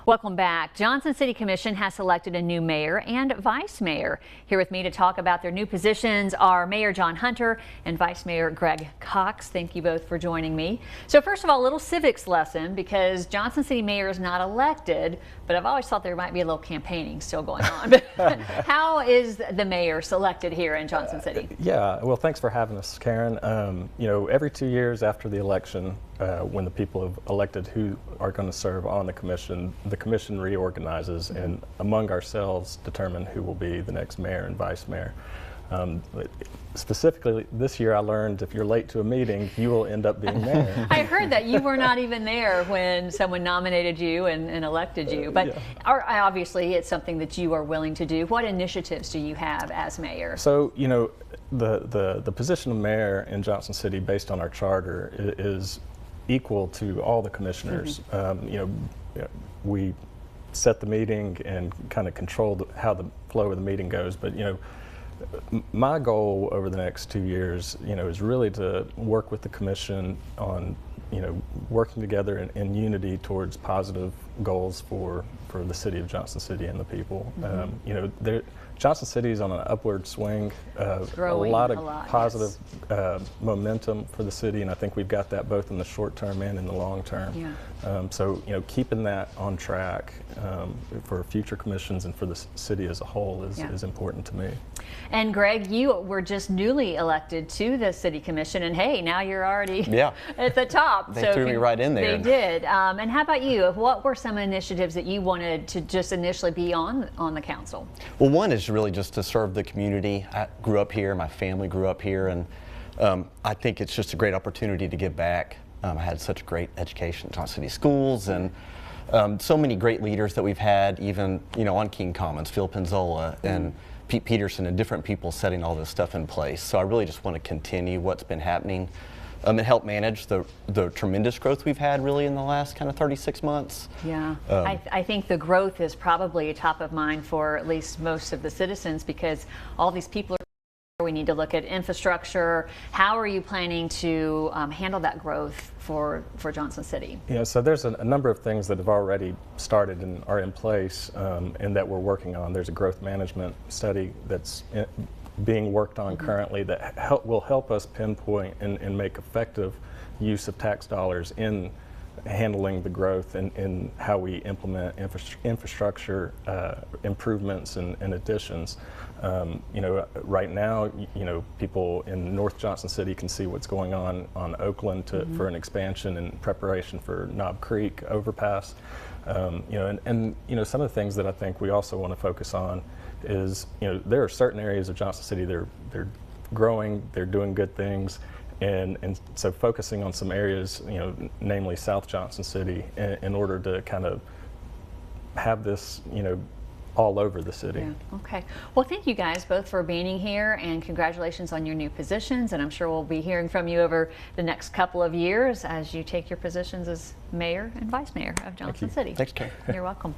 Welcome back. Johnson City Commission has selected a new mayor and vice mayor. Here with me to talk about their new positions are Mayor John Hunter and Vice Mayor Greg Cox. Thank you both for joining me. So first of all, a little civics lesson, because Johnson City Mayor is not elected, but I've always thought there might be a little campaigning still going on. How is the mayor selected here in Johnson City? Yeah, well, thanks for having us, Karen. You know, every 2 years after the election, when the people have elected who are going to serve on the commission reorganizes and among ourselves determine who will be the next mayor and vice mayor. Specifically this year I learned if you're late to a meeting, you will end up being mayor. I heard that you were not even there when someone nominated you and elected you, but yeah. Obviously it's something that you are willing to do. What initiatives do you have as mayor? So, you know, the position of mayor in Johnson City based on our charter is equal to all the commissioners. You know, we set the meeting and kind of control how the flow of the meeting goes, but you know, my goal over the next 2 years, you know, is really to work with the commission on, you know, working together in unity towards positive goals for the city of Johnson City and the people. You know, Johnson City is on an upward swing, a lot of positive momentum for the city, and I think we've got that both in the short term and in the long term. Yeah. So, you know, keeping that on track for future commissions and for the city as a whole is important to me. And Greg, you were just newly elected to the city commission, and hey, now you're already at the top. They threw me right in there. They did. And how about you? What were some initiatives that you wanted to just initially be on the council? Well, one is really just to serve the community. I grew up here, my family grew up here, and I think it's just a great opportunity to give back. I had such a great education at Johnson City Schools, and so many great leaders that we've had, even, you know, on King Commons, Phil Penzola and Pete Peterson and different people setting all this stuff in place. So I really just want to continue what's been happening and help manage the tremendous growth we've had really in the last kind of 36 months. Yeah, I think the growth is probably top of mind for at least most of the citizens, because all these people are. We need to look at infrastructure. How are you planning to handle that growth for Johnson City? Yeah, so there's a number of things that have already started and are in place and that we're working on. There's a growth management study that's being worked on currently that will help us pinpoint and make effective use of tax dollars in handling the growth and how we implement infrastructure improvements and additions. You know, right now, you know, people in North Johnson City can see what's going on Oakland for an expansion in preparation for Knob Creek overpass. You know, and you know, some of the things that I think we also want to focus on is, you know, there are certain areas of Johnson City they're growing, they're doing good things. And so focusing on some areas, you know, namely South Johnson City, in order to kind of have this, you know, all over the city. Yeah. Okay. Well, thank you guys both for being here, and congratulations on your new positions. And I'm sure we'll be hearing from you over the next couple of years as you take your positions as mayor and vice mayor of Johnson City. Thanks, Karen. You're welcome.